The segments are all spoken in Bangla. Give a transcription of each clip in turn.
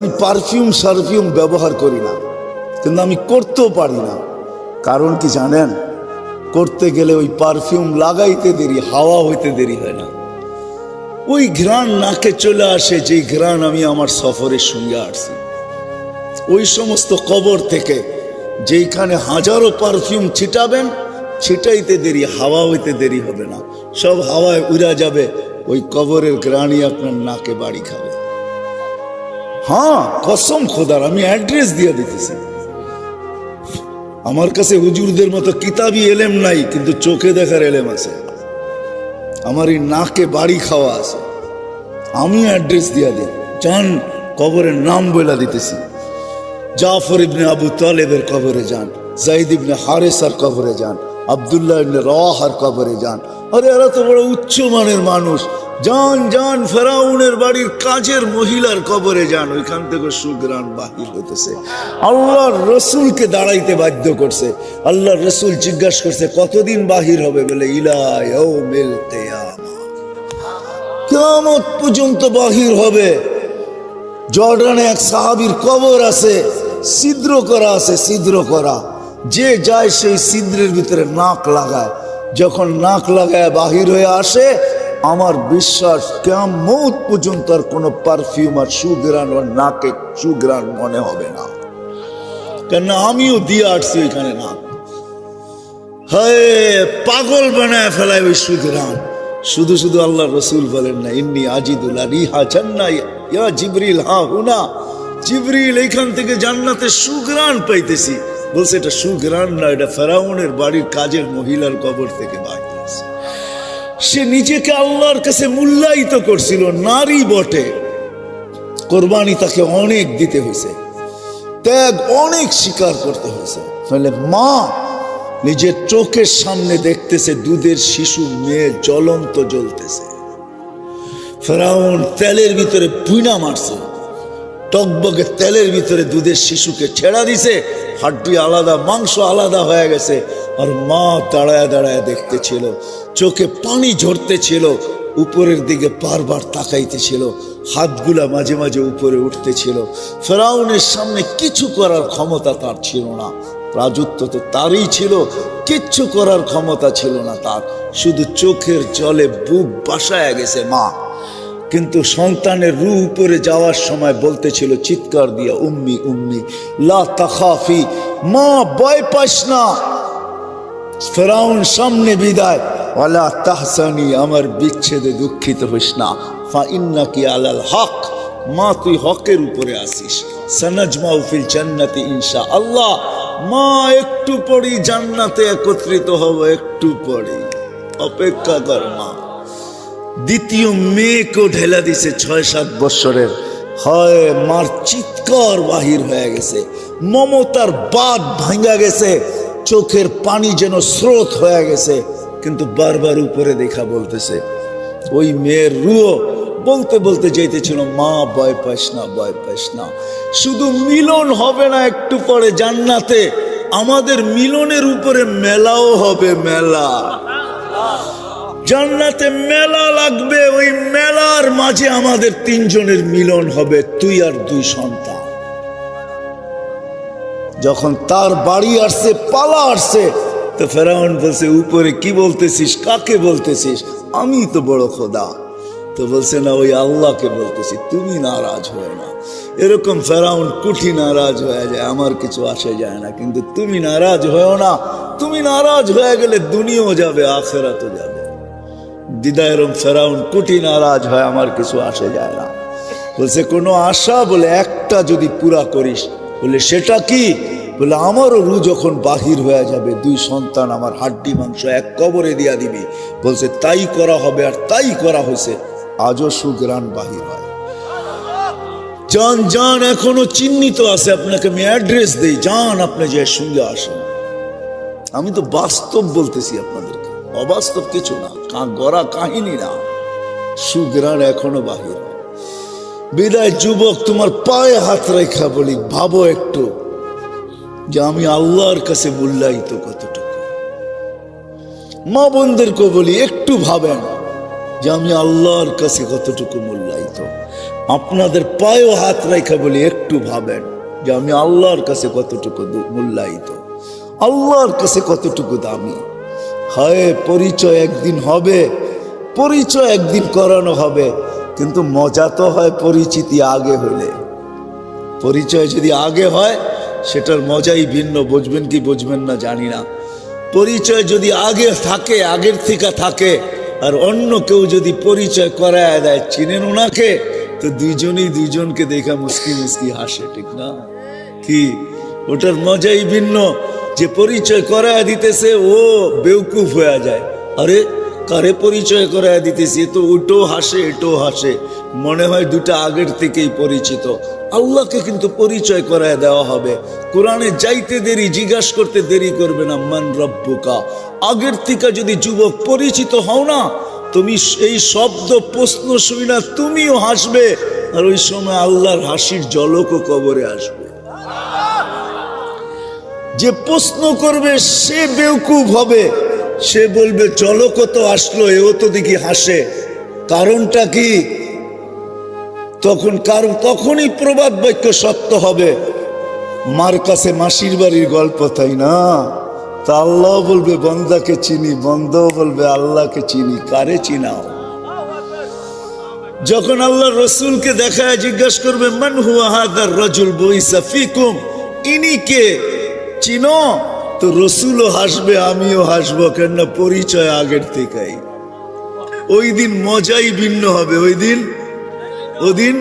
আমি পারফিউম সারফিউম ব্যবহার করি না, কিন্তু আমি করতেও পারি না। কারণ কি জানেন? করতে গেলে ওই পারফিউম লাগাইতে দেরি, হাওয়া হইতে দেরি হয় না। ওই ঘ্রাণ নাকে চলে আসে, যে ঘ্রাণ আমি আমার সফরের সঙ্গে আসছি। ওই সমস্ত কবর থেকে যেইখানে হাজারো পারফিউম ছিটাবেন, ছিটাইতে দেরি, হাওয়া হইতে দেরি হবে না। সব হাওয়ায় উড়া যাবে, ওই কবরের ঘ্রাণই আপনার নাকে বাড়ি খাবে। হ্যাঁ, কসম খোদার, আমি অ্যাড্রেস দিয়ে দিতেছি। আমার কাছে হুজুরদের মতো কিতাবি এলেম নাই, কিন্তু চোখে দেখার এলেম আছে। আমার এই নাকে বাড়ি খাওয়া আছে। আমি অ্যাড্রেস দিয়ে দিই, যান কবরের নাম বলে দিতেছি। জাফর ইবনে আবু তালেবের কবরে যান, জাইদ ইবনে হারেসার কবরে যান, আব্দুল্লাহ ইবনে রাওয়াহার কবরে যান। আরে এরা তো বড় উচ্চ মানের মানুষ। যান যান ফেরাউনের বাড়ির কাজের মহিলার কবরে যান, ওইখান থেকে সুঘ্রাণ বাহির হইতেছে। আল্লাহর রসুলকে দাঁড়াইতে বাধ্য করছে। আল্লাহর রসুল জিজ্ঞাসা করছে, কতদিন বাহির হবে? বলে ইলা ইয়াউমিল কিয়ামা, কিয়ামত পর্যন্ত বাহির হবে। জর্ডানে এক সাহাবীর কবর আছে, ছিদ্র করা আছে, ছিদ্র করা। যে যায় সেই ছিদ্রের ভিতরে নাক লাগায়, যখন নাক লাগায় বাহির হয়ে আসে, আমার বিশ্বাস কিয়ামত পর্যন্ত আর কোনো পারফিউম আর সুঘ্রাণ আর নাকে সুঘ্রাণ মনে হবে না। কেন আমিও দিয়ে আসছি ওইখানে নাক। হায়, পাগল বানায় ফেলায় ওই সুঘ্রাণ। শুধু শুধু আল্লাহ রসুল বলেন না, ইন্নী আজিদুল্লাহ রিহা জান্নাহ ইয়া জিবরিল, হা হুনা জিবরিল, এইখান থেকে জান্নাতের সুঘ্রাণ পাইতেছি। বলছে এটা সুঘ্রাণ না, এটা ফেরাউনের বাড়ির কাজের মহিলার কবর থেকে বাহির হয়েছে। সে নিজেকে আল্লাহর কাছে মূল্যায়িত করছিল, নারী বটে। কোরবানি তাকে অনেক দিতে হয়েছে, ত্যাগ অনেক স্বীকার করতে হয়েছে। তাহলে মা নিজের চোখের সামনে দেখতেছে দুধের শিশু মেয়ে জ্বলন্ত জ্বলতেছে। ফেরাউন তেলের ভিতরে পুইনা মারছে, টকবগে তেলের ভিতরে দুধের শিশুকে ছেড়া দিছে, হাড্ডি আলাদা, মাংস আলাদা হয়ে গেছে। আর মা দাঁড়ায় দাঁড়ায় দেখতেছিল, চোখে পানি ঝরতেছিল, উপরের দিকে বারবার তাকাইতেছিল, হাতগুলা মাঝে মাঝে উপরে উঠতেছিল। ফেরাউনের সামনে কিছু করার ক্ষমতা তার ছিল না। রাজত্ব তো তারই ছিল, কিচ্ছু করার ক্ষমতা ছিল না তার। শুধু চোখের জলে বুক বাসায় গেছে মা। কিন্তু সন্তানের রূহ উপরে যাওয়ার সময় বলতেছিল চিৎকার দিয়া, উম্মি উম্মি লা তাখাফি, মা ভয় পাস না। ফেরাউন সামনে বিদায়, ওয়ালা তাহসানি, আমার বিচ্ছেদে দুঃখিত হইস না। ফা ইন্নাকি আলাল হক, মা তুই হকের উপরে আসিস। সানাজমাউ ফিল জান্নাতি ইনশাআল্লাহ, মা একটু পরেই জান্নাতে একত্রিত হব, একটু পরেই, অপেক্ষা কর মা। দ্বিতীয় মেয়েকেও ঢেলা দিছে 6-7 বৎসরের। হয় মার চিৎকার বাহির হয়ে গেছে, মমতার বাঁধ ভাঙা গেছে, চোখের পানি যেন স্রোত হয়ে গেছে। কিন্তু বারবার উপরে দেখা বলতেছে, ওই মেয়ের রুহ বলতে বলতে যাইতেছিল, মা ভয় পাস না, ভয় পাস না। শুধু মিলন হবে না একটু পরে জান্নাতে, আমাদের মিলনের উপরে মেলাও হবে, মেলা। জান্নাতে মেলা লাগবে, ওই মেলার মাঝে আমাদের 3 জনের মিলন হবে, তুই আর 2 সন্তান। যখন তার বাড়ি আসছে, পালা আসছে, তো ফেরাউন বলছে, উপরে কি বলতেছিস, কাকে বলতেছিস? আমি তো বড় খোদা। তো বলছে, না, ওই আল্লাহকে বলতেছি, তুমি নারাজ হয়ে না। এরকম ফেরাউন কুঠি নারাজ হয়ে যায়, আমার কিছু আসে যায় না, কিন্তু তুমি নারাজ হয়েও না। তুমি নারাজ হয়ে গেলে দুনিয়াও যাবে, আখিরাতও যাবে। দিদায়রম ফেরাউন কুটি নারাজ হয়, আমার কিছু আসে যায় না। বলছে, কোনো আশা? বলে একটা যদি পুরা করিস। বলে সেটা কি? বলে আমারও রু যখন বাহির হয়ে যাবে, 2 সন্তান আমার হাড্ডি মাংস এক কবরে দিয়া দিবি। বলছে তাই করা হবে, আর তাই করা হয়েছে। আজও সুঘ্রাণ বাহির হয়। যান যান, এখনো চিহ্নিত আছে, আপনাকে আমি অ্যাড্রেস দেই, যান আপনি যে সঙ্গে আসেন। আমি তো বাস্তব বলতেছি আপনাদেরকে, অবাস্তব কিছু না, গড়া কাহিনী না। সুঘ্রাণ এখনো বাহির হয়। বিদায় যুবক, তোমার পায়ে হাত রেখা বলি, ভাবো একটু যে আমি আল্লাহর কাছে মূল্যায়িত কতটুকু। মা বোনদেরকে বলি, একটু ভাবেন যে আমি আল্লাহর কাছে কতটুকু মূল্যায়িত। আপনাদের পায়েও হাত রাখা বলি, একটু ভাবেন যে আমি আল্লাহর কাছে কতটুকু মূল্যায়িত, আল্লাহর কাছে কতটুকু দামি। হয় পরিচয় একদিন হবে, পরিচয় একদিন করানো হবে, কিন্তু মজা তো হয় পরিচিতি আগে হইলে। পরিচয় যদি আগে হয় সেটার মজাই ভিন্ন, বুঝবেন কি বুঝবেন না জানি না। পরিচয় যদি আগে থাকে, আগের থেকে থাকে, আর অন্য কেউ যদি পরিচয় করায় দেয়, চিনেন ওনাকে, তো দুইজনই দুইজনকে দেখা মুস্কি মুস্কি হাসে, ঠিক না? কি ওটার মজাই ভিন্ন। যে পরিচয় করায় দিতেছে ও বেউকুফ হয়ে যায়, আরে কারে পরিচয় করায় দিতেছি, তো ওটাও হাসে এটাও হাসে, মনে হয় দুটা আগের থেকেই পরিচিত। আল্লাহকে কিন্তু পরিচয় করায় দেওয়া হবে। কোরআনে যাইতে দেরি, জিজ্ঞাসা করতে দেরি করবে না, মান রব্বুকা। আগের থেকে যদি যুবক পরিচিত হও না, তুমি এই শব্দ প্রশ্ন শুনি না তুমিও হাসবে, আর ওই সময় আল্লাহর হাসির ঝলকও কবরে আসবে। যে প্রশ্ন করবে সে বেউকুফ হবে, সে বলবে ঝলক তো আসলো, এও তো দেখি হাসে, কারণটা কি? তখনই প্রবাদ বাক্য সত্য হবে। মার কাছে মাসির বাড়ির গল্প, তাই না? তা আল্লাহ বলবে বন্দাকে চিনি, বন্দাও বলবে আল্লাহকে চিনি, কারে চিনাও? যখন আল্লাহ রসুলকে দেখায় জিজ্ঞাসা করবে মান হুয়া হাদার রাজুল বুইসা ফিকুম, ইনি কে, চিনো? তো রসুলও হাসবে, আমিও হাসবো, কেননা পরিচয় আগের থেকেই। ওই দিন মজাই ভিন্ন হবে। ওদিন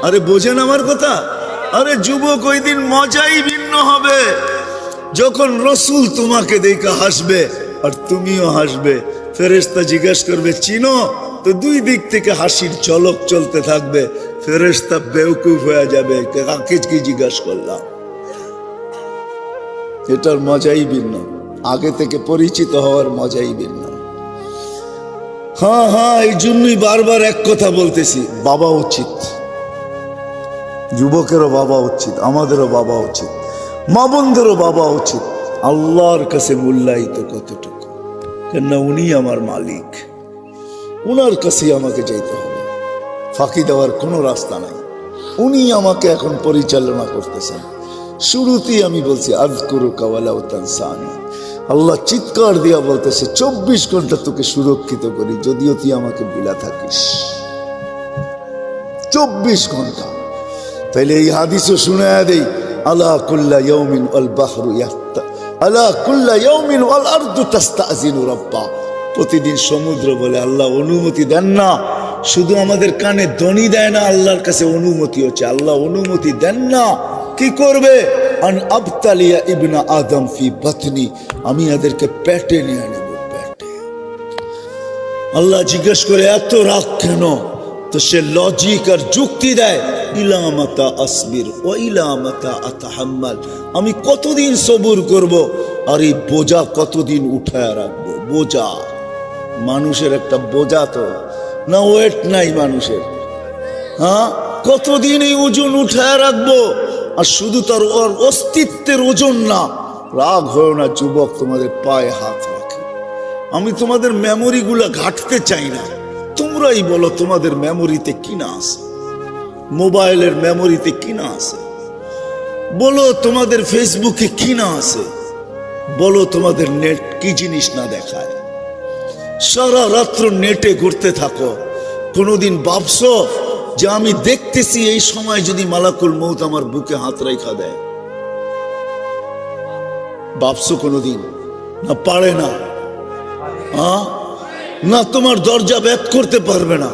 আরে বোঝেন আমার কথা? আরে যুবক, ওই দিন মজাই ভিন্ন হবে, যখন রসুল তোমাকে দেখে হাসবে আর তুমিও হাসবে। ফেরেশতা জিজ্ঞাসা করবে চিনো? তো দুই দিক থেকে হাসির ঝলক চলতে থাকবে। ফেরেশতা বেউকুফ হয়ে যাবে, কাকে কি জিজ্ঞাসা করলাম। এটার মজাই ভিন্ন, আগে থেকে পরিচিত হওয়ার মজাই ভিন্ন। হ্যাঁ, এই জন্যই বারবার এক কথা বলতেছি, বাবা উচিত, যুবকেরও বাবা উচিত, আমাদেরও বাবা উচিত, মা বোনদেরও বাবা উচিত। আল্লাহর কাছে মূল্যায়িত কতটুকু, কেননা উনি আমার মালিক, উনার কাছেই আমাকে যেতে হবে, ফাঁকি দেওয়ার কোনো রাস্তা নাই। উনি আমাকে এখন পরিচালনা করতেছেন। শুরুতেই আমি বলছি আযকুরুকা ওয়ালা তানসানি, আল্লাহ চিৎকার দিয়া বলতেছে 24 ঘন্টা তোকে সুরক্ষিত করি, যদিও তুই আমাকে ভুলা থাকিস। 24 ঘন্টা। তাইলে এই হাদিসও শুনায়া দেই, আলা কুল্লা ইয়াউমিন ওয়াল বাহরু ইয়াফতা, আলা কুল্লা ইয়াউমিন ওয়াল আরদু তাস্তাযিনু রাব্বা। প্রতিদিন সমুদ্র বলে আল্লাহ অনুমতি দেন না, শুধু আমাদের কানে ধ্বনি দেয় না, আল্লাহর কাছে অনুমতি হচ্ছে, আল্লাহ অনুমতি দেন না। কি করবে? আন আবতালিয়া ইবনা আদম ফি বাতনি, আমি এদেরকে পেটে নিয়ে নেব, পেটে। আল্লাহ জিজ্ঞেস করে এত রাগ কেন? তো সে লজিক আর যুক্তি দেয়, ইলা মাতা আসবির ও ইলা মাতা আতাহাম্মাল, আমি কতদিন সবুর করব, আর এই বোঝা কতদিন উঠায় রাখবো। বোঝা, মানুষের একটা বোঝা তো না, ওয়েট নাই মানুষের। হ্যাঁ, কতদিন এই ওজন উঠায় রাখবো? আর শুধু তার ওর অস্তিত্বের ওজন না। রাগ হয় না যুবক, তোমাদের পায়ে হাত রাখে। আমি তোমাদের মেমোরি গুলা ঘাটতে চাই না, তোমরাই বলো তোমাদের মেমোরিতে কি না আছে, মোবাইলের মেমোরিতে কি না আছে, বলো তোমাদের ফেসবুকে কি না আছে, বলো তোমাদের নেট কি জিনিস না দেখায়। সারা রাত্র নেটে ঘুরতে থাকো, কোনোদিন ভাবছো যে আমি দেখতেছি এই সময় যদি মালাকুল মউত আমার বুকে হাত রাখা দেয়? ভাবছো কোনোদিন? না, পারে না। না তোমার দরজা ভেদ করতে পারবে না,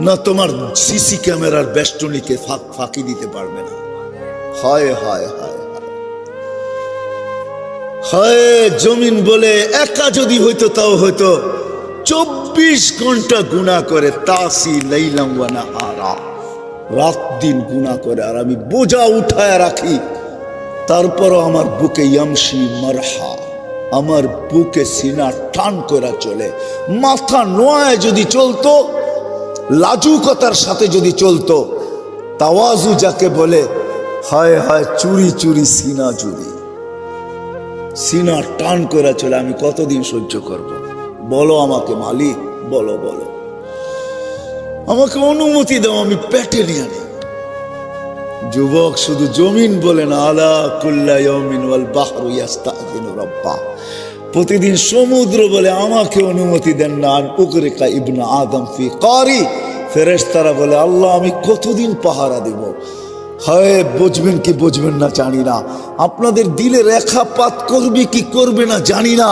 না তোমার সিসি ক্যামেরার বেষ্টনীকে ফাঁকি দিতে পারবে না। হায় হায় হায় হায়, জমিন বলে একা যদি হইতো তাও হইতো 24 ঘন্টা গুনাহ করে, তাসি লাইলাম ওয়া নাহারা, রাত দিন গুনাহ করে, আর আমি বোঝা উঠায় রাখি। তারপরও আমার বুকে ইয়ামশি মারহা, আমার বুকে সিনা টান করে চলে। মাথা নোয়ায় যদি চলতো, লাজুকতার সাথে যদি চলতো, তাওয়াজু যাকে বলে, হায় হায় চুরি চুরি সিনা যদি সিনা টান করে চলে, আমি কতদিন সহ্য করব? বলো আমাকে মালিক, বলো বলো। আমাকে অনুমতি দাও, আমি পেটে নিয়ে আনি। যুবক শুধু জমিন বলেন, আলা কুল্লা ইয়াউমিন ওয়াল বাহরু ইস্তাযিনু রাব্বা, প্রতিদিন সমুদ্র বলে আমাকে অনুমতি দেন না। আর উগরিকা ইবনে আদম ফি কারি, ফেরেশতারা বলে আল্লাহ আমি কতদিন পাহারা দেব। হয় বুঝবেন কি বুঝবেন না জানি না, আপনাদের দিলে রেখাপাত করবে কি করবে না জানি না।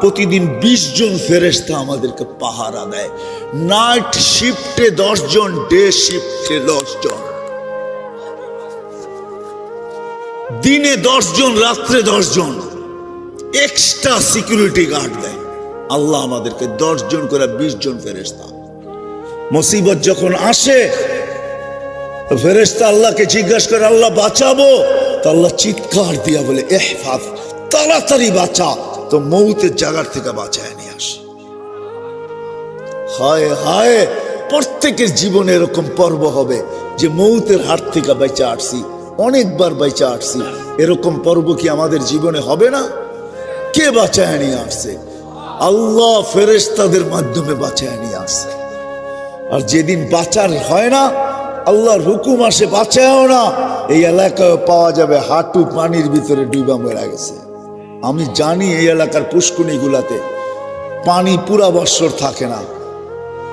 প্রতিদিন 20 জন ফেরেশতা আমাদেরকে পাহারা দেয়। নাইট শিফটে 10 জন, ডে শিফটে 10 জন, দিনে 10 জন, রাত্রে 10 জন এক্সট্রা সিকিউরিটি গার্ড দেয়। আল্লাহ আমাদেরকে 10 জন করে 20 জন ফেরেশতা। মুসিবত যখন আসে ফেরেশতা আল্লাহকে জিজ্ঞাসা করে আল্লাহ বাঁচাবো, তো আল্লাহ চিৎকার দিয়া বলে ইহফাজ, তাড়াতাড়ি বাঁচা, তো মৌতের জায়গার থেকে বাঁচায় নিয়ে আসে। হায় হায়, প্রত্যেকের জীবনে এরকম পর্ব হবে যে মৌতের হাত থেকে বেঁচে আসছি, অনেকবার বেঁচে আসছি। এরকম পর্ব কি আমাদের জীবনে হবে না? কে বাঁচায় নিয়ে আসছে? আল্লাহ ফেরেশতাদের মাধ্যমে বাঁচায় নিয়ে আসছে। আর যেদিন বাঁচার হয় না, আল্লাহর হুকুম আসে বাঁচায়ও না, এই এলাকায় পাওয়া যাবে হাঁটু পানির ভিতরে ডুবা মরা গেছে। আমি জানি এই এলাকার পুষ্কুনি গুলাতে পানি পুরা বৎসর থাকে না।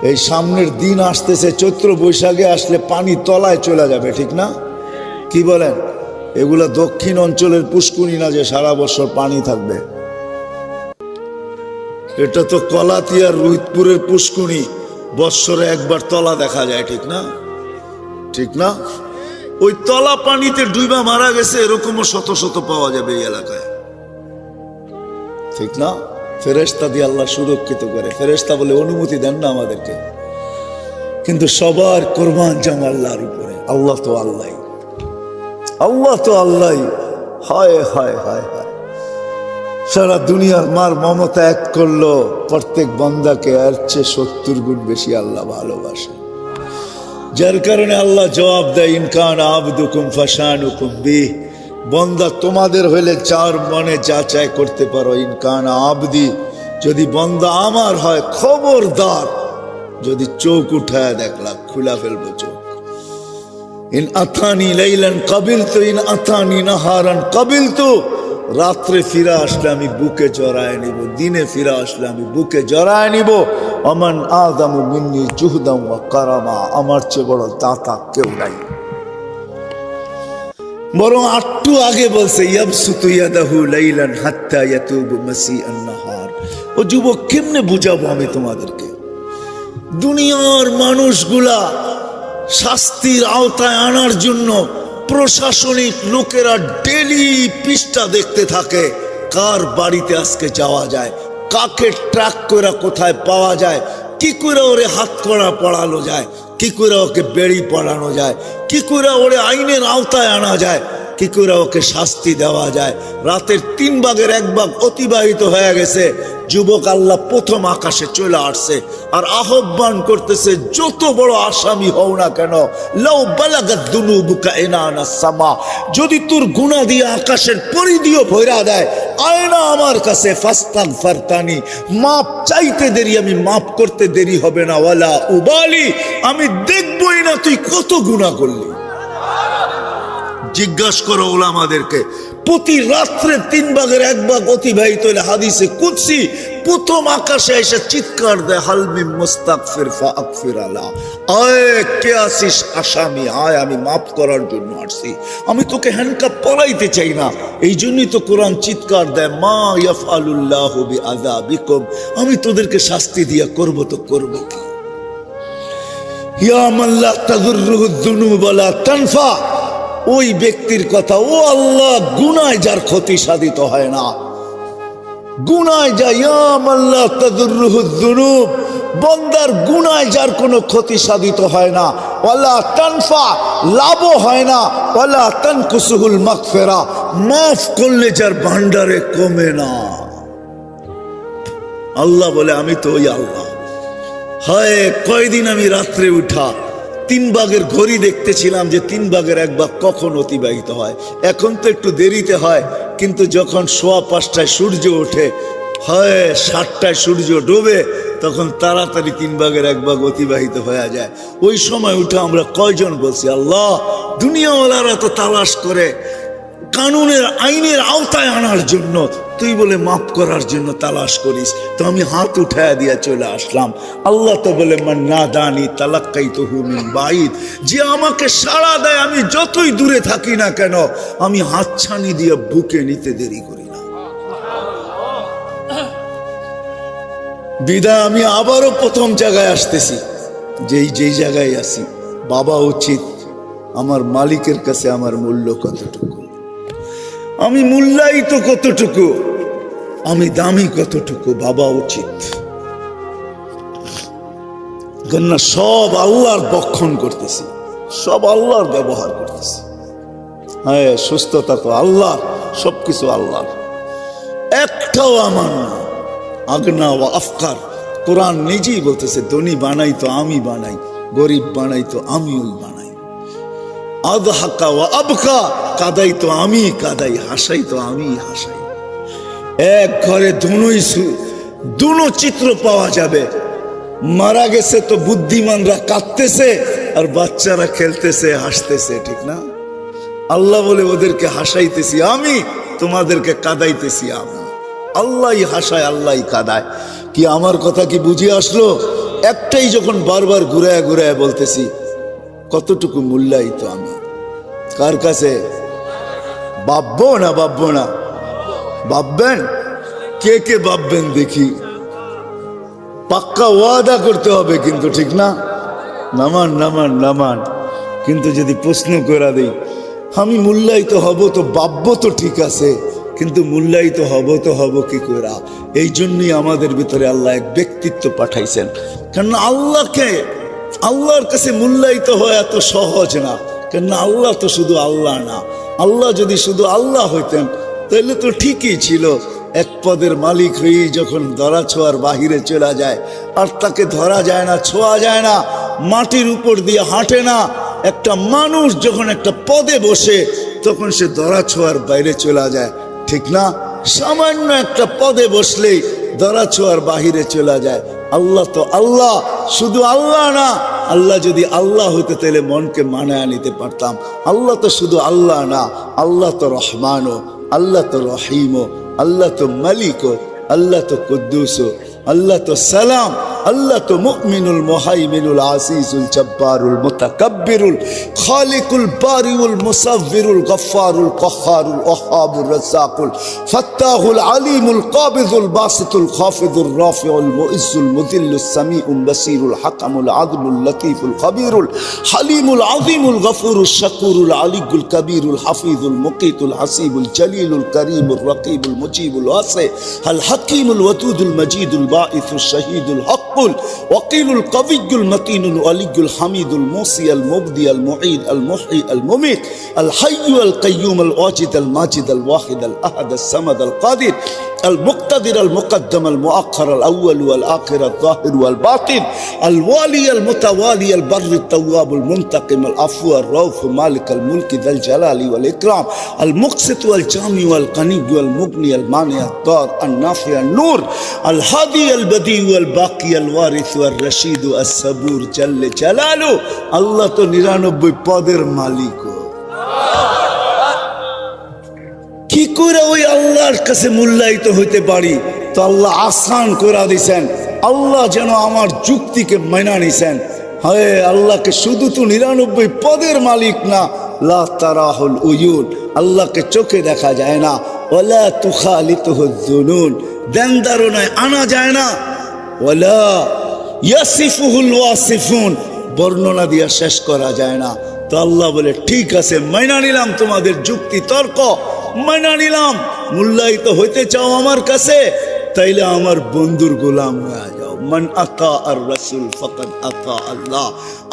এই সামনের দিন আসতেছে, চৈত্র বৈশাখে আসলে পানি তলায় চলে যাবে, ঠিক না? কি বলেন? এগুলা দক্ষিণ অঞ্চলের পুষ্কুনি না যে সারা বছর পানি থাকবে। এটা তো কলাতিয়ার রোহিতপুরের পুষ্কুনি, বৎসরে একবার তলা দেখা যায়, ঠিক না? ঠিক না? ওই তলা পানিতে ডুবা মারা গেছে এরকমও শত শত পাওয়া যাবে এই এলাকায়, ঠিক না? ফেরেশতা দিয়ে আল্লাহ সুরক্ষিত করে। ফেরেশতা বলে অনুমতি দেন না আমাদেরকে, কিন্তু সবার কোরবান জাম আল্লাহর উপরে। আল্লাহ তো আল্লাহ, আল্লাহ তো আল্লাহ। হায় হায় হায় হায়, সারা দুনিয়ার মার মমতা এক করলো, প্রত্যেক বান্দাকে এর চেয়ে 70 গুণ বেশি আল্লাহ ভালোবাসে। যার কারণে আল্লাহ জবাব দেয়, ইনকান আবদুকুম ফাশানুকুম বিহ, বান্দা তোমাদের হইলে যার মনে যা চাই করতে পারো। ইনকান আবদি, যদি বান্দা আমার হয়, খবরদার যদি চোখ উঠায় দেখলা খুলা ফেলবো চোখ। ইন আথানি লাইলান কাবিলতু, ইন আথানি নাহারান কাবিলতু, রাত্রে ফিরে আসলে আমি বুকে জড়ায় নিব, দিনে ফিরে আসলে আমি বুকে জড়ায় নিব। আমান আদামু মিন্নি জুহদাম ওয়া কারামা, আমার চেয়ে বড় দাতা কেউ নাই। বরং একটু আগে বলছে ইয়াবসুতু ইয়াদাহু লাইলান হাত্তা ইয়াতুবু মাসিআন নাহার। ও যুবক, কেমনে বুঝাবো আমি তোমাদেরকে? দুনিয়ার মানুষগুলা শাস্তির আওতায় আনার জন্য প্রশাসনিক লোকেরা ডেলি পৃষ্ঠা দেখতে থাকে, কার বাড়িতে আজকে যাওয়া যায়, কাকে ট্রাক করে কোথায় পাওয়া যায়, কি করে ওরে হাত করা পড়ানো যায়, কি করে ওকে বেড়ি পড়ানো যায়, কি করে ওরে আইনের আওতায় আনা যায়, কি করে ওকে শাস্তি দেওয়া যায়। রাতের 3 ভাগের 1 ভাগ অতিবাহিত হয়ে গেছে, যুবক আল্লাহ প্রথম আকাশে চলে আসছে আর আহ্বান করতেছে, যত বড় আসামি হও না কেন, লাউ বালাগাত দুনুবুকা ইনানা সামা, যদি তোর গুনাহ দিয়ে আকাশের পরিধিও ভরা দেয়, আয় না আমার কাছে, ফাস্তাগফারতানি, মাপ চাইতে দেরি, আমি মাপ করতে দেরি হবে না, ওয়ালা উবালি, আমি দেখবই না তুই কত গুনাহ করলি। জিজ্ঞাসা করো ওলামাদেরকে, প্রতি রাত্রে 3 ভাগের 1 ভাগ অতিবাহিত হলে হাদিসে কুদসি প্রথম আকাশে এসে চিৎকার দেয়, হালমি মুস্তাগফির ফাগফির আলা, আয় কে আসিস আসামি, আয় আমি মাফ করার জন্য আসছি, আমি তোকে হ্যান্ডকাপ পরাইতে চাই না। এই জন্যই তো কোরআন চিৎকার দেয়, মা ইয়াফআলুল্লাহু বিআযাবিকুম, আমি তোদেরকে শাস্তি দিয়া করব তো করব কি। ইয়া মান লা তাযুররুহু যুনুব ওয়া লা তানফা, ওই ব্যক্তির কথা, ও আল্লাহ গুনায় যার ক্ষতি সাধিত হয় না, গুনায় যা, ইয়া মান লা তাযুররুহু যুনুব, বান্দার গুনায় যার কোনো ক্ষতি সাধিত হয় না, ওয়ালা তানফা, লাভও হয় না, ওয়ালা তানকুসুহুল মাগফিরা, মাফ করলে যার ভান্ডারে কমে না। আল্লাহ বলে, আমি তো ওই আল্লাহ। হয় কয়দিন আমি রাত্রে উঠা 3 ভাগের ঘড়ি দেখতেছিলাম যে 3 ভাগের 1 ভাগ কখন অতিবাহিত হয়। এখন তো একটু দেরিতে হয়, কিন্তু যখন 5:15টায় সূর্য ওঠে, হয় 7টায় সূর্য ডোবে, তখন তাড়াতাড়ি 3 ভাগের 1 ভাগ অতিবাহিত হয়ে যায়। ওই সময় উঠে আমরা কয়জন বলছি, আল্লাহ দুনিয়াওয়ালারা তো তালাশ করে কানুনের আইনের আওতায় আনার জন্য, তুই বলে মাফ করার জন্য তালাশ করিস, তো আমি হাত উঠায় দিয়ে চলে আসলাম। আল্লাহ তো বলে মান নাদানি তালাক্কাইতুহু মিন বাঈদ, যে আমাকে সাড়া দেয় আমি যতই দূরে থাকি না কেন আমি হাতছানি দিয়ে বুকে নিতে দেরি করি না। বিদায় আমি আবারও প্রথম জায়গায় আসতেছি, যেই জায়গায় আসি বাবা উচিত আমার মালিকের কাছে আমার মূল্য কতটুকু, আমি মূল্যায়িত কতটুকু, আমি দামি কতটুকু, বাবা উচিত। কেননা সব আল্লাহর বক্ষণ করতেছি, সব আল্লাহর ব্যবহার করতেছি। হ্যাঁ, সুস্থতা তো আল্লাহ, সবকিছু আল্লাহ, একটাও আমার না। আগনা ও আফকার, কোরআন নিজেই বলতেছে ধনী বানাই তো আমি বানাই, গরিব বানাই তো আমি ওই বানাই। আদহাকা ও আবকা, কাদাই তো আমি কাদাই, হাসাই তো আমি হাসাই। এক ঘরে দুনো চিত্র পাওয়া যাবে। মারা গেছে তো বুদ্ধিমানরা কাঁদতেছে আর বাচ্চারা খেলতেছে হাসতেছে, ঠিক না? আল্লাহ বলে ওদেরকে হাসাইতেছি আমি, তোমাদেরকে কাদাইতেছি আমি। আল্লাহই হাসায়, আল্লাহই কাদায়। কি আমার কথা কি বুঝে আসলো? একটাই যখন বারবার ঘুরায় ঘুরায় বলতেছি, কতটুকু মূল্যায়িত আমি কার কাছে? ভাববো না ভাববো না? ভাববেন? কে কে ভাববেন দেখি? পাক্কা ওয়াদা করতে হবে কিন্তু, ঠিক না? নামান নামান নামান। কিন্তু যদি প্রশ্ন করে দিই আমি মূল্যায়িত হব তো ভাববো তো ঠিক আছে, কিন্তু মূল্যায়িত হব কি করে? এই জন্যই আমাদের ভিতরে আল্লাহ এক ব্যক্তিত্ব পাঠাইছেন। কারণ আল্লাহর কাছে মূল্যায়িত হওয়া এত সহজ না। কেননা আল্লাহ তো শুধু আল্লাহ না। আল্লাহ যদি শুধু আল্লাহ হইতেন তাহলে তো ঠিকই ছিল। এক পদের মালিক হয়ে যখন ধরা ছোঁয়ার বাহিরে চলে যায়, আর তাকে ধরা যায় না, ছোঁয়া যায় না, মাটির উপর দিয়ে হাঁটে না, একটা মানুষ যখন একটা পদে বসে তখন সে ধরা ছোঁয়ার বাইরে চলে যায়, ঠিক না? সামান্য একটা পদে বসলেই ধরা ছোঁয়ার বাহিরে চলে যায়। আল্লাহ তো আল্লাহ, শুধু আল্লাহ না। আল্লাহ যদি আল্লাহ হইতে তাহলে মনকে মানায় নিতে পারতাম। আল্লাহ তো শুধু আল্লাহ না, আল্লাহ তো রহমানও, আল্লাহ তো রহিমও, আল্লাহ তো মালিকও, আল্লাহ তো কুদ্দুসও, আল্লাহ তো সালাম, আল্লাহ তো মুমিনুল মুহাইমিনুল আসিসুল জব্বারুল মুতাকাব্বিরুল খালিকুল বারিউল মুসাవ్বিরুল গফফারুল কহ্হারুল ওয়াহ্হাবুর রাজ্জাকুল ফাত্তাহুল আলিমুল কাবিযুল বাসিতুল খাফিযুর রাফিউল মুইজ্জুল মুযিল্লুস সামিউল বাসীরুল হাকামুল আদলুল লতীফুল খবীরুল হালিমুল আযীমুল গফুরুশ শাকুরুল আলিয়ুল কবীরুল হাফিজুল মুকীতুল হাসিবুল জলিলুল করিমুর রকিবুল মুজিবুল ওয়াসি আল হাকীমুল ওয়াদুদুল মজিদুল বাঈসুশ শহীদুল হক وقيل القوي المتين الولي الحميد الموصي المبدي المعيد المحيي المميت الحي القيوم الواجد الماجد الواحد الأحد الصمد القادر المقتدر المقدم المؤخر الأول والآخر الظاهر والباطن الوالي المتوالي البر التواب المنتقم العفو الرؤوف مالك الملك ذا الجلال والإكرام المقسط والجامع والغني والمغني المانع الضار النافع النور الهادي البديع والباقي الوارث والرشيد الصبور جل جلاله الله تو 99 পদের মালিক। কি করে ওই আল্লাহর কাছে মূল্যায়িত হইতে পারি? তো আল্লাহ আসান করে দিয়েছেন। আল্লাহ যেন আমার যুক্তিকে মানা নিছেন। হ্যাঁ, আল্লাহকে শুধু তো 99 পদের মালিক না, লা তারাহুল উয়ুন, আল্লাহকে চোখে দেখা যায় না, ওয়ালা তুখালিতুহুজ জুনুন, ধ্যান ধারণায় আনা যায় না, ওয়ালা ইয়াসিফুহুল ওয়াসিফুন, বর্ণনা দিয়ে শেষ করা যায় না। তো আল্লাহ বলে ঠিক আছে, মাইনা নিলাম তোমাদের যুক্তি তর্ক, মাইনা নিলাম। মূল্যায়িত হইতে চাও আমার কাছে, তাইলে আমার বন্ধুর গোলাম হয়ে যাও। মান আতা আর রাসূল ফাকাদ আতা আল্লাহ,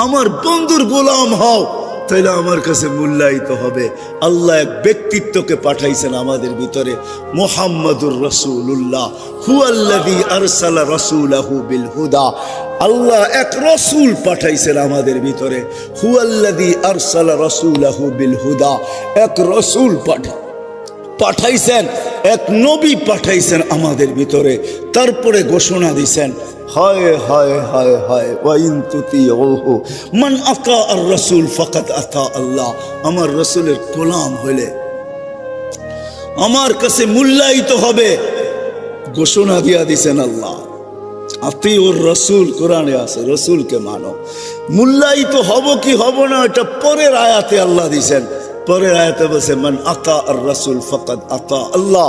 আমার বন্ধুর গোলাম হও, তাইলে আমার কাছে মূল্যায়িত হবে। আল্লাহ এক ব্যক্তিত্বকে পাঠাইছেন আমাদের ভিতরে, মুহাম্মাদুর রাসূলুল্লাহ হুয়াল্লাযী আরসালা রাসূলাহু বিল হুদা। আল্লাহ এক রসুল পাঠাইছেন আমাদের ভিতরে, হুয়াল্লাযী আরসালা রাসূলাহু বিল হুদা, এক রসুল পাঠাইছেন, এক নবী পাঠাইছেন আমাদের ভিতরে। তারপরে ঘোষণা দিছেন, হায় হায় হায় হায় ওয়াইন তুতিউহু মান আতা আর রাসূল ফাকাদ আতা আল্লাহ। আমার রাসূলের গোলাম হইলে আমার কাছে মূল্যায়িত হবে। ঘোষণা দিয়া দিছেন আল্লাহ, আতিউর রাসূল, কোরআনে আছে, রাসূলকে মানো। মূল্যায়িত হব কি হব না এটা পরের আয়াতে আল্লাহ দিছেন। পরের আয়াতে বলছে মান আতা আর রাসূল ফাকাদ আতা আল্লাহ।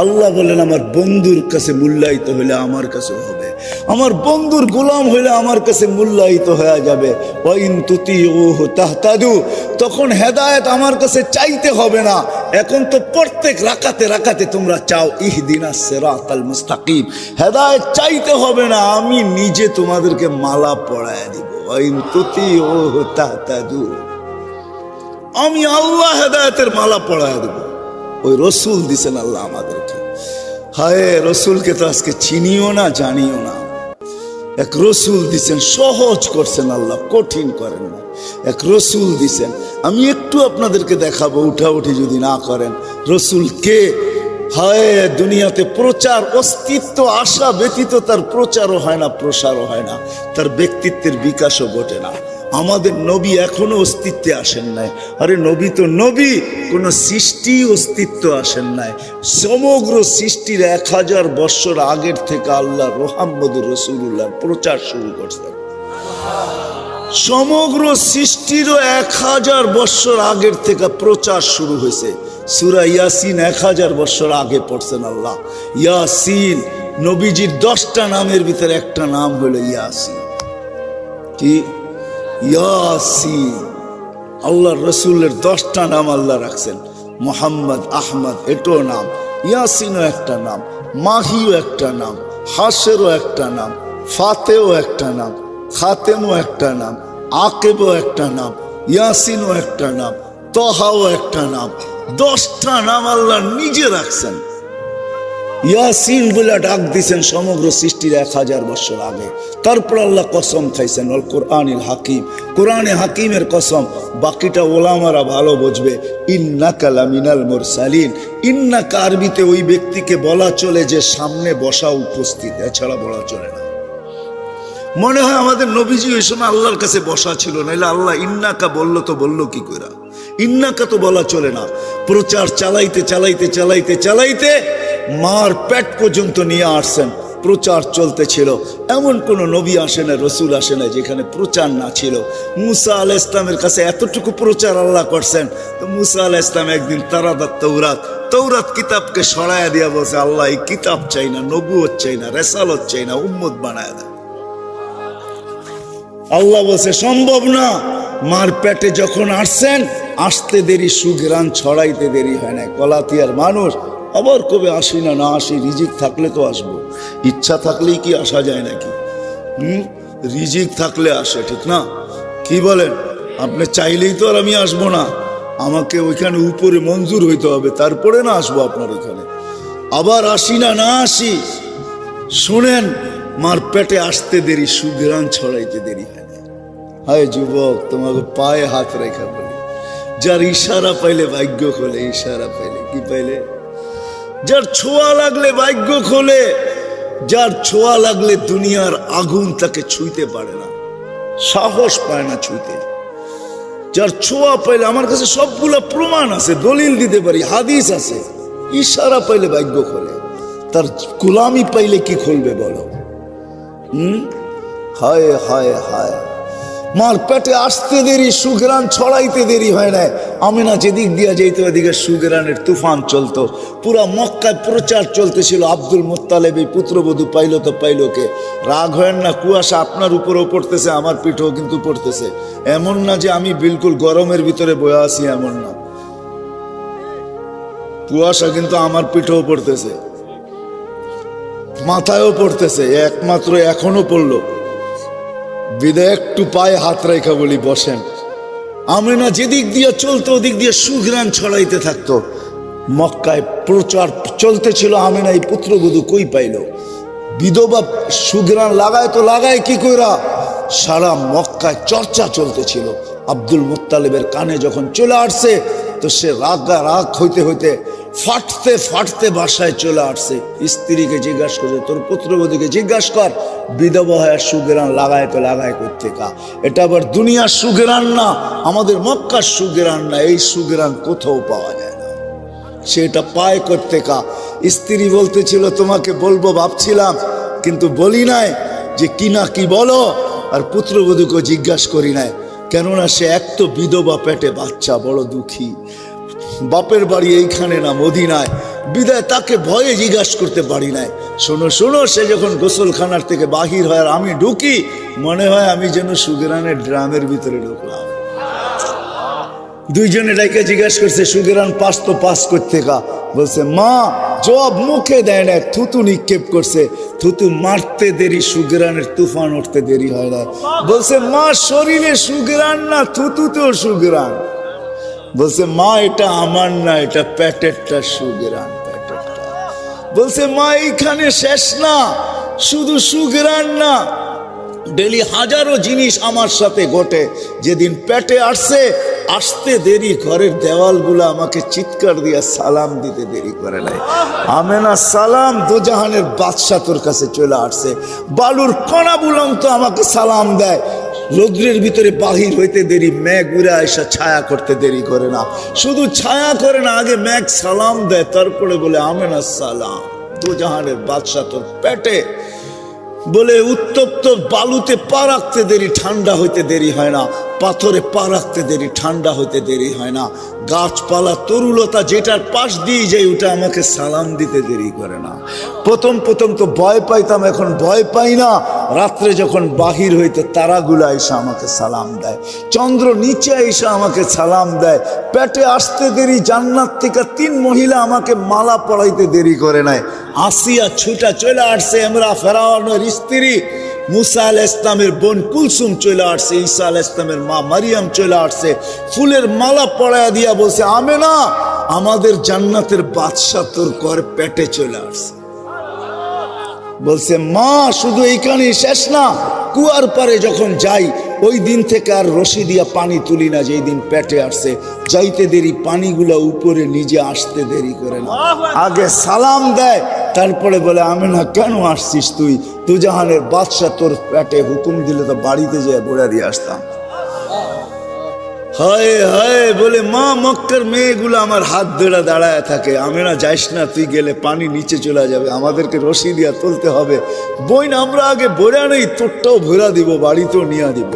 আল্লাহ বলেন আমার বন্ধুর কাছে মূল্যায়িত হইলে আমার কাছে হবে, আমার বন্ধুর গোলাম হইলে আমার কাছে মূল্যায়িত হয়ে যাবে। ওয়াইন তুতিউহু তাহতাদু, তখন হেদায়েত আমার কাছে চাইতে হবে না। এখন তো প্রত্যেক রাকাতে রাকাতে তোমরা চাও ইহদিনাস সিরাতাল মুস্তাকিম, হেদায়েত চাইতে হবে না, আমি নিজে তোমাদেরকে মালা পরায় দিব। ওয়াইন তুতিউহু তাহতাদু, আমি আল্লাহ হেদায়েতের মালা পরায় দেব। ওই রসুল দিছেন আল্লাহ আমাদেরকে। হায়, রসুলকে তো আজকে চিনিও না, জানিও না। এক রসুল দিছেন, সহজ করছেন আল্লাহ, কঠিন করেন না। এক রসুল দিছেন, আমি একটু আপনাদেরকে দেখাবো, উঠাউঠি যদি না করেন। রসুল কে? হায়, দুনিয়াতে প্রচার, অস্তিত্ব আসা ব্যতীত তার প্রচারও হয় না, প্রসারও হয় না, তার ব্যক্তিত্বের বিকাশও ঘটে না। আমাদের নবী এখনো অস্তিত্বে আসেন নাই। আরে নবী তো নবী, কোন সৃষ্টি অস্তিত্ব আসেন নাই। সমগ্র সৃষ্টির 1000 বৎসর আগের থেকে আল্লাহ মুহাম্মদুর রাসূলুল্লাহর প্রচার শুরু করছেন। সমগ্র সৃষ্টিরও 1000 বৎসর আগের থেকে প্রচার শুরু হয়েছে। সূরা ইয়াসিন 1000 বৎসর আগে পড়ছেন আল্লাহ। ইয়াসিন, নবীজির 10টা নামের ভিতরে একটা নাম হলো ইয়াসিন। কি? ইয়াসিন। আল্লাহর রসুলের 10টা নাম আল্লাহ রাখছেন। মোহাম্মদ, আহমদ, এটাও নাম। ইয়াসিনও একটা নাম, মাহিও একটা নাম, হাসেরও একটা নাম, ফাতেও একটা নাম, খাতেমও একটা নাম, আকেবও একটা নাম, ইয়াসিনও একটা নাম, তহাও একটা নাম। 10টা নাম আল্লাহ নিজে রাখছেন। ইয়াসিন বলে ডাক দিছেন সমগ্র সৃষ্টির 1000 বছর আগে। তারপর আল্লাহ কসম খাইছেন, অল কোরআনিল হাকিম, কোরআনে হাকিমের কসম। বাকিটা ওলামারা ভালো বুঝবে। ইন্নাকা লামিনাল মুরসালিন, ইন্নাকা আরবিতে ওই ব্যক্তিকে বলা চলে যে সামনে বসা, উপস্থিত, এছাড়া বলা চলে না। মনে হয় আমাদের নবীজি ওই সময় আল্লাহর কাছে বসা ছিল, নাইলে আল্লাহ ইন্নাকা বললো তো বললো কি করে? ইন্নাকা তো বলা চলে না। প্রচার চালাইতে চালাইতে চালাইতে চালাইতে মার পেট পর্যন্ত নিয়ে আসছেন। প্রচার চলতেছিল। এমন কোন নবী আসে না, রসুল আসে না যেখানে প্রচার না ছিল। মুসা আলাইহিস সালামের কাছে এতটুকু প্রচার আল্লাহ করছেন। তো মুসা আলাইহিস সালাম একদিন তারাদাত তৌরাত কিতাবকে সরাইয়া দিয়া বলছে, আল্লাহ এই কিতাব চাই না, নবুয়ত চাই না, রিসালাত চাই না, উম্মত বানায় দেয়। আল্লাহ বলছে সম্ভব না। মার পেটে যখন আসছেন, আসতে দেরি, সুঘ্রাণ ছড়াইতে দেরি হয় না। গলাতিয়ার মানুষ আবার কবে আসি না, না আসি, রিজিক থাকলে তো আসবো। ইচ্ছা থাকলেই কি আসা যায় নাকি? রিজিক থাকলে আসে, ঠিক না? কি বলেন? আপনি চাইলেই তো আর আমি আসবো না, আমাকে ওইখানে উপরে মঞ্জুর হইতে হবে, তারপরে না আসবো আপনার ওইখানে। আবার আসি না, না আসি। শুনেন, মার পেটে আসতে দেরি, সুঘ্রাণ ছড়াইতে দেরি হয় না। হায় যুবক, তোমাকে পায়ে হাত রেখা বলে, যার ইশারা পাইলে ভাগ্য খোলে। ইশারা পাইলে কি পাইলে? যার ছোঁয়া লাগলে ভাগ্য খোলে। যার ছোঁয়া লাগলে দুনিয়ার আগুন তাকে ছুঁইতে পারে না, সাহস পায় না ছুঁইতে। যার ছোঁয়া পাইলে, আমার কাছে সবগুলা প্রমাণ আছে, দলিল দিতে পারি, হাদিস আছে। ইশারা পাইলে ভাগ্য খোলে। তার গোলামি পাইলে কি খুলবে বলো? হায় হায় হায়, মার পেটে আসতে দেরি, সুঘ্রাণ ছড়াইতে দেরি হয় না। আমিনা যেদিক দিয়া যেতে ওদিকে সুঘ্রাণের তুফান চলতো। পুরা মক্কায় প্রচার চলতেছিল। আব্দুল মুত্তালিব এই পুত্রবধূ পাইল তো পাইল কে? রাগ হয় না, কুয়াশা আপনার উপরেও পড়তেছে, আমার পিঠেও কিন্তু পড়তেছে। এমন না যে আমি বিলকুল গরমের ভিতরে বয়ে আছি, এমন না। কুয়াশা কিন্তু আমার পিঠেও পড়তেছে, মাথায়ও পড়তেছে, একমাত্র এখনো পড়লো। বিদায় একটু পায়ে হাত রেখা বলি, বসেন। আমিনা যেদিক দিয়ে চলতো ওদিক দিয়ে সুঘ্রাণ ছড়াইতে থাকতো। মক্কায় প্রচার চলতেছিল। আমিনা এই পুত্রবধূ কই পাইল? বিধবা সুঘ্রাণ লাগায় তো লাগায় কি কইরা? সারা মক্কায় চর্চা চলতেছিল। আব্দুল মুত্তালিবের কানে যখন চলে আসছে, তো সে রাগ হইতে হইতে ফাটতে ফাটতে বাসায় চলে আসছে। স্ত্রীকে জিজ্ঞাসা করছে, তোর পুত্রবধূকে জিজ্ঞাসা কর বিধবা হয়ে সুগেরান লাগায় তো লাগায় করতে কা। এটা আবার দুনিয়ার সুগেরান না, আমাদের মক্কার সুগেরান না, এই সুগেরান কোথাও পাওয়া যায় না। সেটা পায় করতে কা। স্ত্রী বলতেছিল তোমাকে বলবো ভাবছিলাম, কিন্তু বলি নাই যে কি না কি বলো। আর পুত্রবধূকে জিজ্ঞাসা করি নাই, কেননা সে এক তো বিধবা, পেটে বাচ্চা, বড় দুঃখী, বাপের বাড়ি এইখানে না মদিনায়, বিদায় তাকে ভয়ে জিজ্ঞাসা করতে পারি নাই। শোনো শোনো, সে যখন গোসলখানার থেকে বাহির হয় আর আমি ঢুকি, মনে হয় আমি যেন সুগেরানের ড্রামের ভিতরে ঢুকলাম। দুইজনে ডাইকে জিজ্ঞাসা করছে সুগেরান পাস তো পাস করতে কা। বলছে মা জবাব মুখে দেয় না, থুতু নিক্ষেপ করছে। থুতু মারতে দেরি, সুগেরানের তুফান উঠতে দেরি হয় না। বলছে মা শরীরে সুগেরান না, থুতুতেও সুগেরান। বলছে মা এটা আমার না, এটা পেটেরটা সুগেরান, পেটেরটা। বলছে মা এইখানে শেষ না, শুধু সুগেরান না, ডেলি হাজারো জিনিস আমার সাথে ঘটে। যেদিন পেটে আসছে, আসতে দেরি, ঘরের দেওয়ালগুলো আমাকে চিৎকার দিয়া সালাম দিতে দেরি করে নাই। আমেনা সালাম, দোজাহানের বাদশা তোর কাছে চলে আসছে। বালুর কণা বুলন্ত আমাকে সালাম দেয়। রৌদ্রের ভিতরে বাহির হইতে দেরি, মেঘ উড়ে এসে ছায়া করতে দেরি করে না। শুধু ছায়া করে না, আগে মেঘ সালাম দেয়, তারপরে বলে আমেনা সালাম, দোজাহানের বাদশা তোর পেটে। বলে উত্তপ্ত বালুতে পা রাখতে দেরি, ঠান্ডা হইতে দেরি হয় না। পাথরে পা রাখতে দেরি, ঠান্ডা হইতে দেরি হয় না। গাছপালা তরুলতা যেটার পাশ দিয়ে যাই, ওটা আমাকে সালাম দিতে দেরি করে না। প্রথম প্রথম তো ভয় পাইতাম, এখন ভয় পাই না। রাত্রে যখন বাহির হইতে তারাগুলা এসে আমাকে সালাম দেয়, চন্দ্র নিচে এসে আমাকে সালাম দেয়। পেটে আসতে দেরি, জান্নাত থেকে 3 মহিলা আমাকে মালা পড়াইতে দেরি করে নাই। আসিয়া ছুটা চলে আসছে, আমরা ফেরাউনের স্ত্রী, মুসা আলাইহিস সালামের বোন কুলসুম চলে আসছে, ঈসা আলাইহিস সালামের মা মারিয়াম চলে আসছে। ফুলের মালা পরায়া দিয়া বলছে আমেনা, আমাদের জান্নাতের বাদশা তোর ঘর পেটে চলে আসছে। বলছে মা শুধু এইখানে শেষ না, কুয়ার পারে যখন যাই, ওই দিন থেকে আর রশি দিয়া পানি তুলি না। যেই দিন পেটে আসছে, যাইতে দেরি, পানিগুলা উপরে নিজে আসতে দেরি করে না, আগে সালাম দেয়, তারপরে বলে আমেনা কেন আসছিস তুই? দুজাহানের বাদশা তোর পেটে, হুকুম দিলে তো বাড়িতে যেয়ে বলে দিয়ে আসতাম। হায় হায় বলে মা মক্কার মেয়েগুলো আমার হাত ধরে দাঁড়ায় থাকে, আমেনা যাইস না, তুই গেলে পানি নিচে চলে যাবে, আমাদেরকে রশি দিয়া তুলতে হবে। বইন আমরা আগে ভরা নেই, তোরটাও ভরা দিব, বাড়িতেও নিয়ে দিব।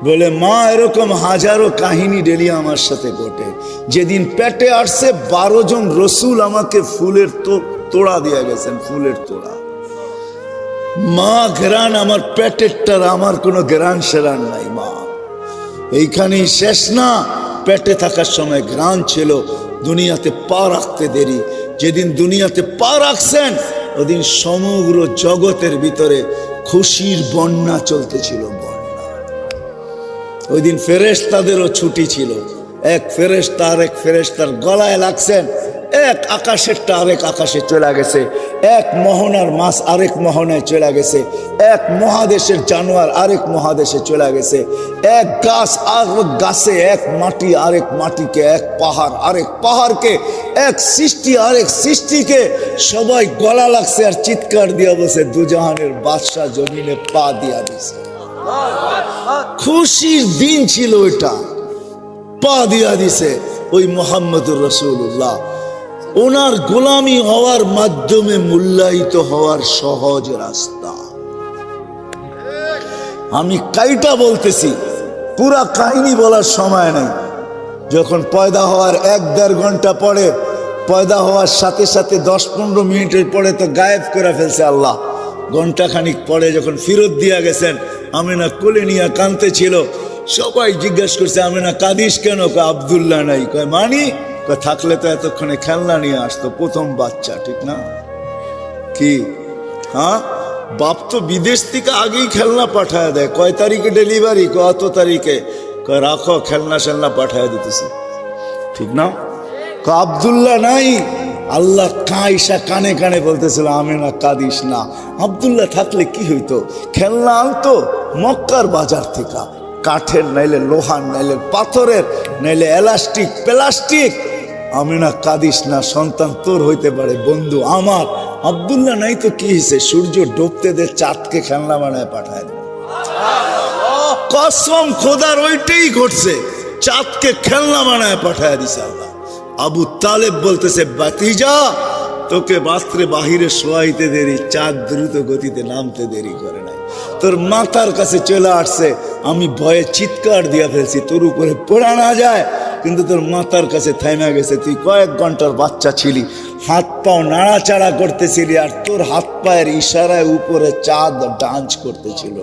বলে মা এরকম হাজারো কাহিনী ডেলি আমার সাথে ঘটে। যেদিন পেটে আসছে 12 জন রসুল আমাকে ফুলের তোড়া দিয়ে গেছেন, ফুলের তোড়া। মা ঘেরান আমার পেটেরটার, আমার কোনো ঘেরান সেরান নাই। মা এইখানেই শেষ না, পেটে থাকার সময় ঘ্রাণ ছিল, দুনিয়াতে পা রাখতে দেরি। যেদিন দুনিয়াতে পা রাখছেন, ওদিন সমগ্র জগতের ভিতরে খুশির বন্যা চলতেছিল, বন্যা। ওই দিন ফেরেশতাদেরও ছুটি ছিল। এক ফেরেশতা আরেক ফেরেশতার গলায় লাগছেন, এক আকাশেরটা আরেক আকাশে চলে গেছে, এক মোহনার মাছ আরেক মোহনায় চলে গেছে, এক মহাদেশের জানোয়ার আরেক মহাদেশে চলে গেছে, এক গাছ আরেক গাছে, এক মাটি আরেক মাটিকে, এক পাহাড় আরেক পাহাড়কে, এক সৃষ্টি আরেক সৃষ্টিকে। সবাই গলা লাগছে আর চিৎকার দিয়া বসে, দুজাহানের বাদশা জমিনে পা দিয়া দিছে। খুশির দিন ছিল ওইটা, পা দিয়া দিছে ওই মুহাম্মদুর রাসূলুল্লাহ। ওনার গোলামি হওয়ার মাধ্যমে মূল্যায়িত হওয়ার সহজ রাস্তা। আমি কাইটা বলতেছি, পুরা কাহিনী বলার সময় নাই। যখন পয়দা হওয়ার 1-1.5 ঘন্টা পরে, পয়দা হওয়ার সাথে সাথে 10-15 মিনিটের পরে তো গায়েব করে ফেলছে আল্লাহ। ঘন্টা খানিক পরে যখন ফিরত দিয়া গেছেন, আমেনা কোলে নিয়ে কাঁদতে ছিল। সবাই জিজ্ঞাসা করছে আমেনা কাঁদিস কেন? আব্দুল্লাহ নাই। কয় মানি? থাকলে তো এতক্ষণে খেলনা নিয়ে আসতো, প্রথম বাচ্চা, ঠিক না? কি হ্যাঁ, বাপ তো বিদেশ থেকে আগেই খেলনা পাঠায় দেয়। কয় তারিখে ডেলিভারি? কত তারিখে? কয় রাখো, খেলনা সেলনা পাঠায় দিতেছে, ঠিক না? আব্দুল্লাহ নাই। আল্লাহ কাইসা কানে কানে বলতেছিল আমেনা কাঁদিস না। আব্দুল্লাহ থাকলে কি হইতো? খেলনা আনতো মক্কার বাজার থেকে, কাঠের, নাইলে লোহার, নাইলে পাথরের, নাইলে এলাস্টিক প্লাস্টিক, আমিনা কাঁদিস না, সন্তান তোর হইতে পারে, বন্ধু আমার। আব্দুল্লাহ নাই তো কি হয়েছে, সূর্য ডুবতে দে, চাঁদকে খেলনা বানায় পাঠায় দে। কসম খোদার ওইটাই ঘটছে, চাঁদকে খেলনা বানায় পাঠায় দিছে আল্লাহ। আবু তালেব বলতেছে, বাতিজা তোকে বাস্ত্রে বাহিরে শোয়াইতে দেরি, চাঁদ দ্রুত গতিতে নামতে দেরি করে নাই। তোর মাথার কাছে চলে আসছে, আমি ভয়ে চিৎকার দিয়া ফেলছি তোর উপরে পড়া না যায়, কিন্তু তোর মাথার কাছে থাইমা গেছে। তুই কয়েক ঘন্টার বাচ্চা ছিলি, হাত পাও নাড়াচাড়া করতেছিলি, আর তোর হাত পায়ের ইশারায় উপরে চাঁদ ডান্স করতেছিল।